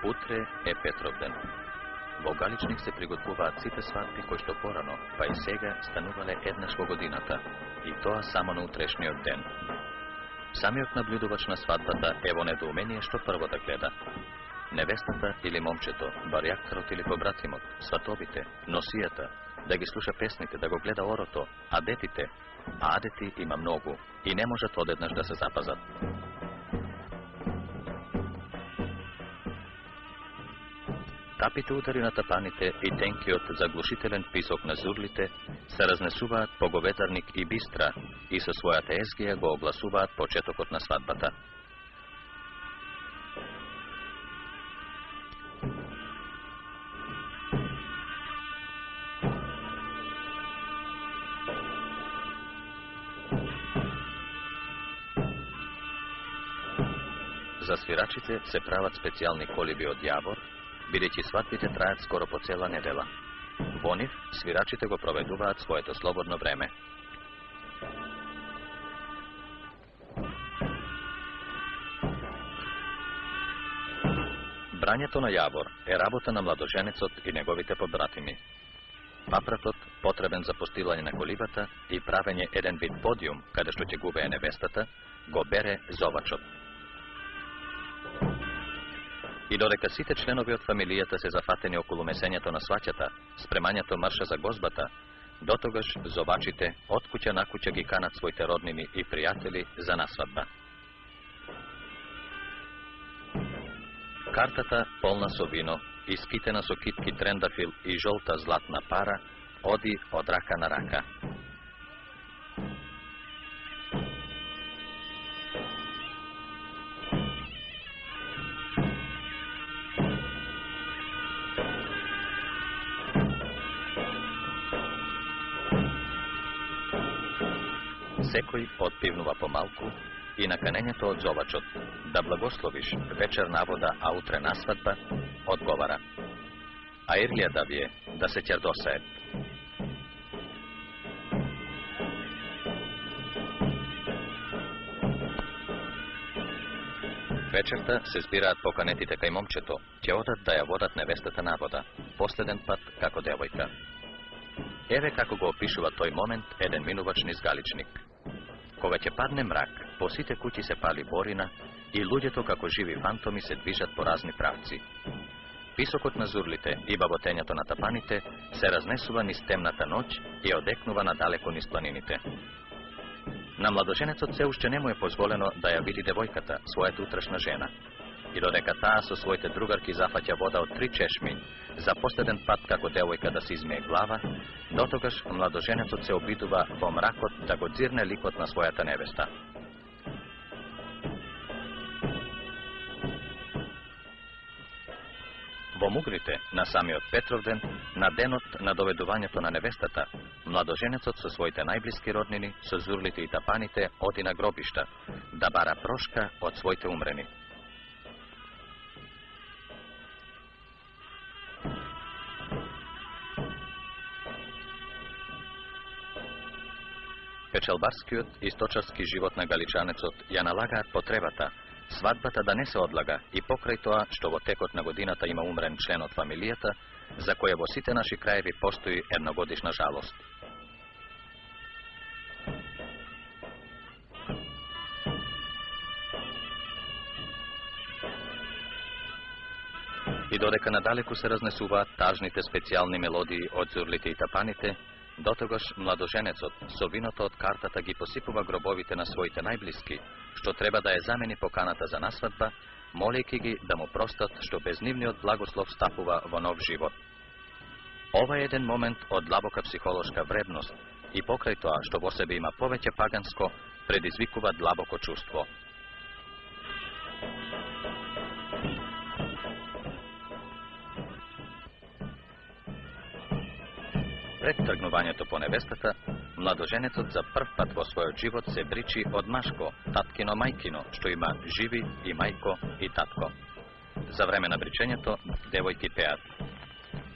Утре е Петровден. Во Галичник се приготвуваат сите свадби кои што порано, па и сега станувале еднаш во годината, и тоа само на утрешниот ден. Самиот наблюдувач на свадбата е во недоумение што прво да гледа. Невестата или момчето, барјактерот или побратимот, сватовите, носијата, да ги слуша песните, да го гледа орото, а адети има многу и не можат одеднаш да се запазат. Тапите удари на тапаните и тенкиот заглушителен писок на зурлите се разнесуваат по Говедарник и Бистра и со својата езгија го огласуваат почетокот на свадбата. За свирачите се прават специјални колиби од јавор, бидејќи свадбите траат скоро по цела недела. Во нив свирачите го проведуваат своето слободно време. Брањето на јавор е работа на младоженецот и неговите побратими. Папратот, потребен за постилање на колибата и правење еден вид подиум, каде што ќе губее невестата, го бере зовачот. И додека сите членови од фамилијата се зафатени околу месењето на сваќата, спремањето марша за гозбата, дотогаш зовачите од куќа на куќа ги канат своите роднини и пријатели за насвадба. Картата, полна со вино, искитена со китки трендафил и жолта златна пара, оди од рака на рака. Секој отпивнува помалку и наканењето од зовачот да благословиш вечер навода, а утре насвадба, одговара: а ирлија да вие, да се ќердосаат. Вечерта се збираат поканетите кај момчето, ќе одат да ја водат невестата навода, последен пат како девојка. Еве како го опишува тој момент еден минувач низ Галичник. Кога ќе падне мрак, по сите куќи се пали борина и луѓето како живи фантоми се движат по разни правци. Писокот на зурлите и баботењето на тапаните се разнесува низ темната ноќ и одекнува надалеко низ планините. На младоженецот се уште не му е позволено да ја види девојката, својата утрешна жена. И додека таа со своите другарки зафаќа вода од 3 чешми, за последен пат како девојка да се измие глава, дотогаш младоженецот се обидува во мракот да го дзирне ликот на својата невеста. Во мугрите на самиот Петровден, на денот на доведувањето на невестата, младоженецот со своите најблиски роднини, со зурлите и тапаните, оди на гробишта, да бара прошка од своите умрени. Печалбарскиот и сточарски живот на галичанецот ја налагаат потребата свадбата да не се одлага и покрај тоа што во текот на годината има умрен член од фамилијата, за која во сите наши краеви постои едногодишна жалост. И додека надалеку се разнесуваат тажните специјални мелодии од зурлите и тапаните, дотогаш младоженецот со виното од картата ги посипува гробовите на своите најблиски, што треба да ја замени поканата за насвадба, молејќи ги да му простат што без нивниот благослов стапува во нов живот. Ова е еден момент од длабока психолошка вредност и покрај тоа што во себе има повеќе паганско, предизвикува длабоко чувство. Пред тргнувањето по невестата, младоженецот за прв пат во својот живот се бричи од машко, таткино, мајкино, што има живи и мајко и татко. За време на бричењето, девојки пеат: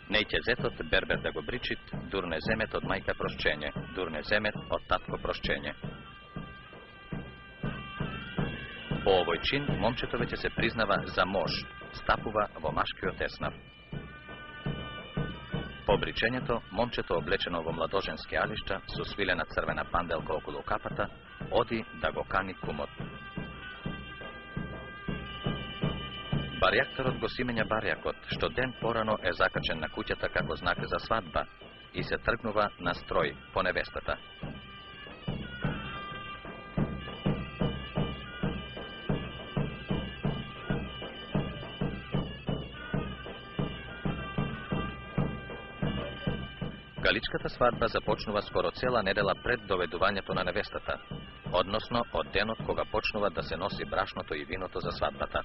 нејќе зетот бербер да го бричит, дур не земет од мајка прошчење, дур не земет од татко прошчење. По овој чин, момчето веќе се признава за мож, стапува во машкиот еснав. По обричењето, момчето облечено во младоженски алишта, со свилена црвена панделка околу капата, оди да го кани кумот. Барјакторот го сименја барјакот, што ден порано е закачен на куќата како знак за свадба, и се тргнува на строј по невестата. Галичката свадба започнува скоро цела недела пред доведувањето на невестата, односно од денот кога почнува да се носи брашното и виното за свадбата.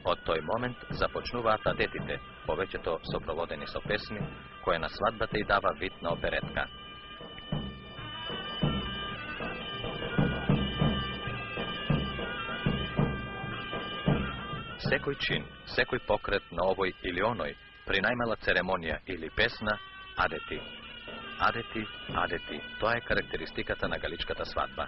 Од тој момент започнуваат адетите, повеќето сопроводени со песни, која на свадбата и дава вид на оперетка. Секој чин, секој покрет на овој или оној, при најмала церемонија или песна, адети. Адети, адети, тоа е карактеристиката на галичката свадба.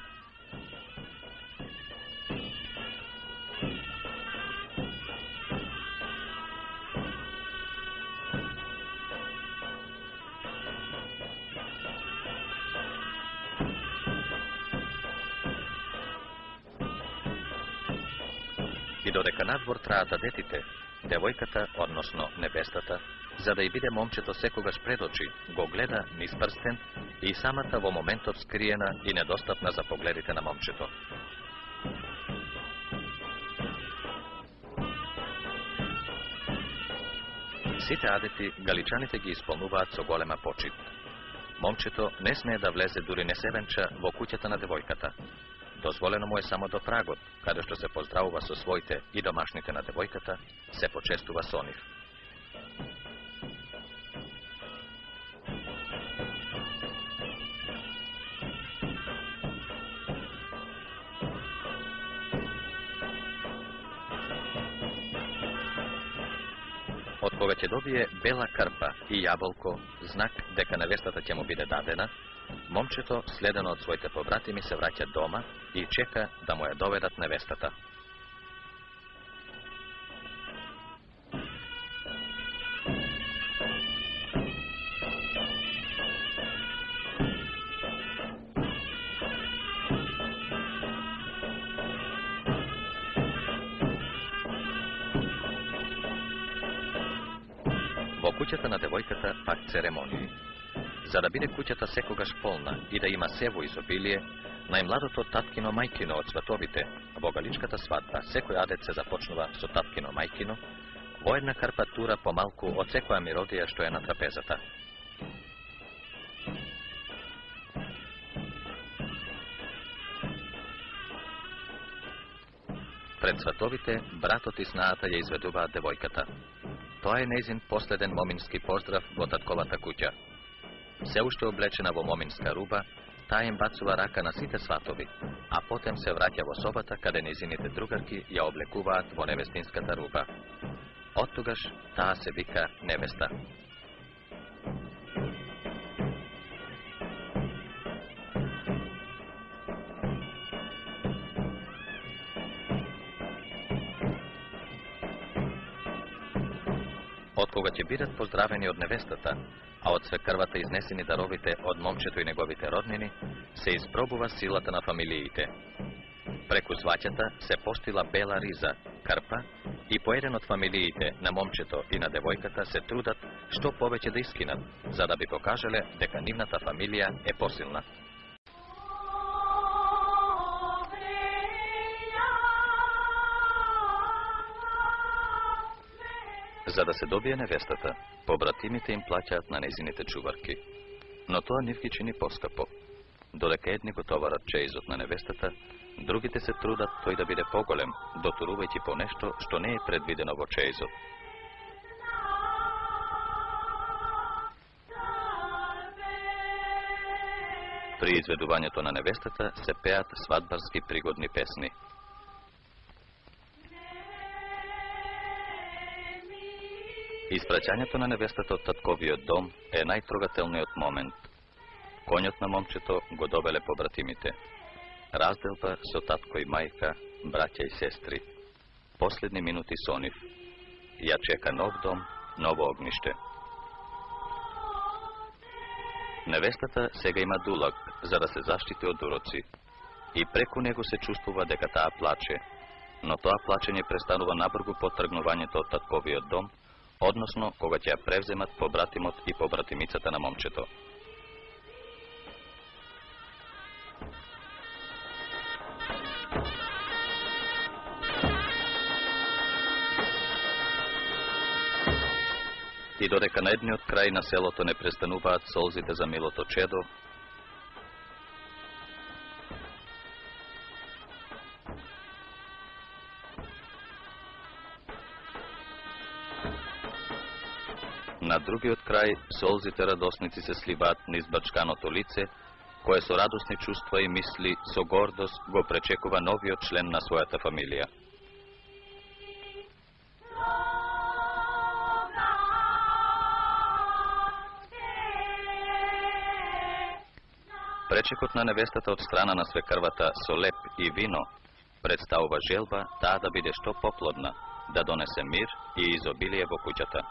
И додека надвор траат адетите, девојката, односно невестата, за да и биде момчето секогаш пред очи, го гледа низ прстен и самата во моментот скриена и недостапна за погледите на момчето. Сите адети галичаните ги исполнуваат со голема почит. Момчето не смее да влезе дури не се венча во куќата на девојката. Дозволено му е само до прагот, каде што се поздравува со своите и домашните на девојката, се почестува со нив. Од кога ќе добие бела карпа и јаболко, знак дека невестата ќе му биде дадена, момчето, следено од своите побратими, се враќа дома и чека да му ја доведат невестата. Во куќата на девојката пак церемонии. За да биде куќата секогаш полна и да има се во изобилие, најмладото таткино мајкино од сватовите, во галичката свадба секој адет се започнува со таткино мајкино, во една карпатура помалку од секоја миродија што е на трапезата. Пред сватовите, братот и снаата ја изведуваат девојката. Тоа е нејзин последен момински поздрав во татковата куќа. Се уште облечена во моминска руба, таа им бацува рака на сите сватови, а потем се враќа во собата каде нејзините другарки ја облекуваат во невестинската руба. Оттогаш таа се вика невеста. Од кога ќе бидат поздравени од невестата, а од свекрвата изнесени даровите од момчето и неговите роднини, се испробува силата на фамилиите. Преку сваќата се постила бела риза, карпа, и по еден од фамилиите на момчето и на девојката се трудат што повеќе да искинат, за да би покажале дека нивната фамилија е посилна. За да се добие невестата, побратимите им плаќаат на нејзините чуварки. Но тоа нив ги чини поскапо. Додека едни го товарат чеизот на невестата, другите се трудат тој да биде поголем, дотурувајќи по нешто што не е предвидено во чеизот. При изведувањето на невестата се пеат свадбарски пригодни песни. Испраќањето на невестата од татковиот дом е најтрогателниот момент. Коњот на момчето го довеле побратимите. Разделба со татко и мајка Браќа и сестри, последни минути со нив. Ја чека нов дом, ново огниште. Невестата сега има дулак за да се заштити од уроци. И преку него се чувствува дека таа плаче, но тоа плачење престанува набргу по тргнувањето од татковиот дом, односно кога ќе ја превземат побратимот и побратимицата на момчето. И додека на едниот крај на селото не престануваат солзите за милото чедо, на другиот крај солзите радосници се сливаат низ бачканото лице, кое со радосни чувства и мисли со гордост го пречекува новиот член на својата фамилија. Пречекот на невестата од страна на свекрвата со леп и вино представува желба таа да биде што поплодна, да донесе мир и изобилие во куќата.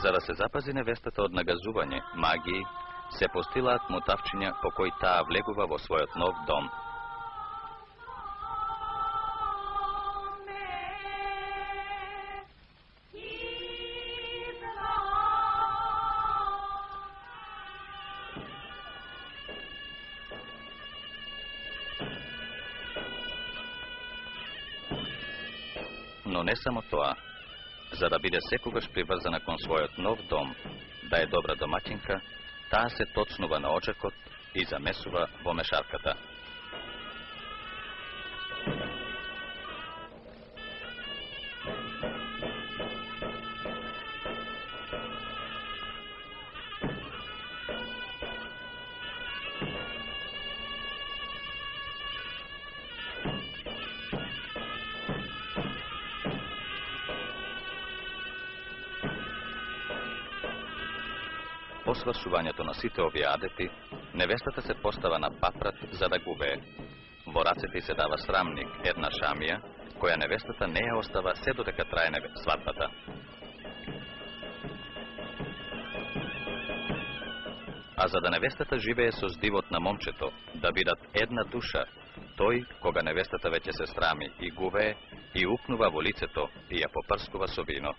За да се запази невестата од нагазување, магии, се постилаат мотавчиња по кои таа влегува во својот нов дом. Но не само тоа. За да биде секогаш приврзана кон својот нов дом, да е добра домаќинка, таа се тоцнува на очекот и замесува во мешарката. По свршувањето на сите овие адети, невестата се постава на папрат за да губее. Во рацете се дава срамник, една шамија, која невестата не ја остава се додека трае свадбата. А за да невестата живее со здивот на момчето, да бидат една душа, тој, кога невестата веќе се срами и губее, и упнува во лицето и ја попрскува со вино.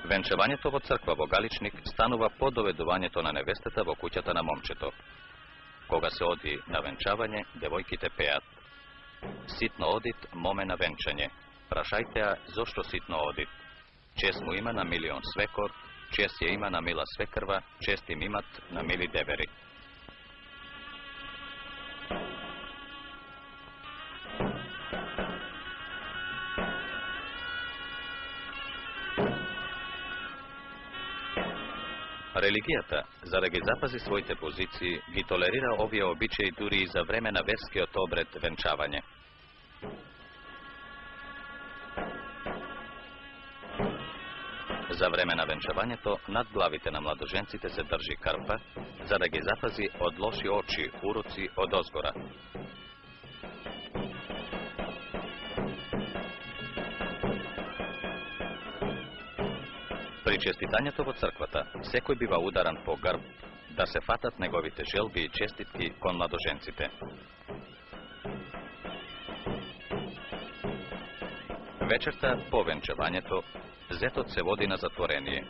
Венчавањето во црква во Галичник станува по доведувањето на невестата во куќата на момчето. Кога се оди на венчавање, девојките пеат: Ситно одит, моме на венчање. Прашајте ја зошто ситно одит. Чест му има на милион свекор, чест ја има на мила свекрва, чест им имат на мили девери. Религијата, за да ги запази своите позиции, ги толерира овие обичаи дури и за време на верскиот обред венчавање. За време на венчавањето, над главите на младоженците се држи крпа, за да ги запази од лоши очи, уроци од озгора. При честитањето во црквата, секој бива ударан по грб, да се фатат неговите желби и честитки кон младоженците. Вечерта по венчавањето, зетот се води на затворение.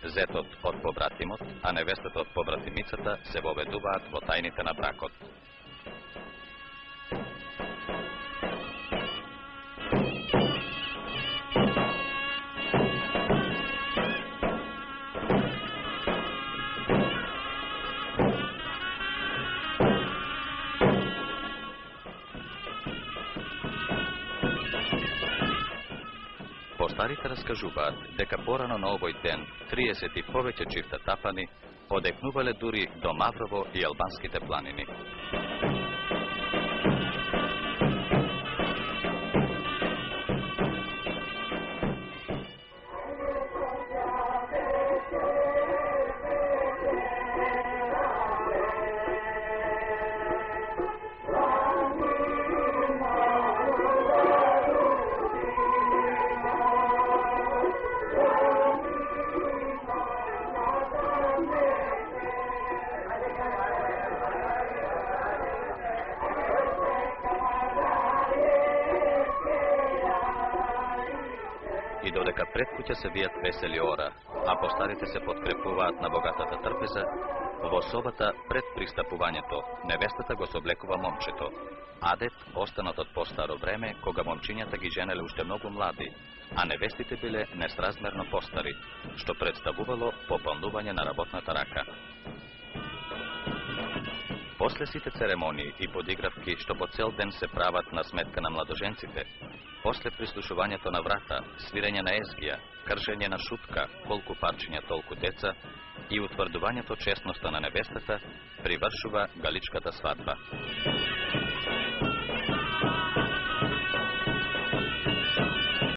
Зетот од побратимот, а невестата од побратимицата се воведуваат во тајните на бракот. Старите раскажуваат дека порано на овој ден 30 и повеќе чифта тапани одекнувале дури до Маврово и албанските планини. И додека пред куќа се вијат весели ора, а постарите се подкрепуваат на богатата трпеза, во собата пред пристапувањето невестата го соблекува момчето. Адет останат од постаро време, кога момчињата ги женеле уште многу млади, а невестите биле несразмерно постари, што представувало пополнување на работната рака. После сите церемонии и подигравки што по цел ден се прават на сметка на младоженците, после прислушувањето на врата, свирење на езгија, кршење на шутка, колку парчиња толку деца и утврдувањето честноста на невестата, привршува галичката свадба.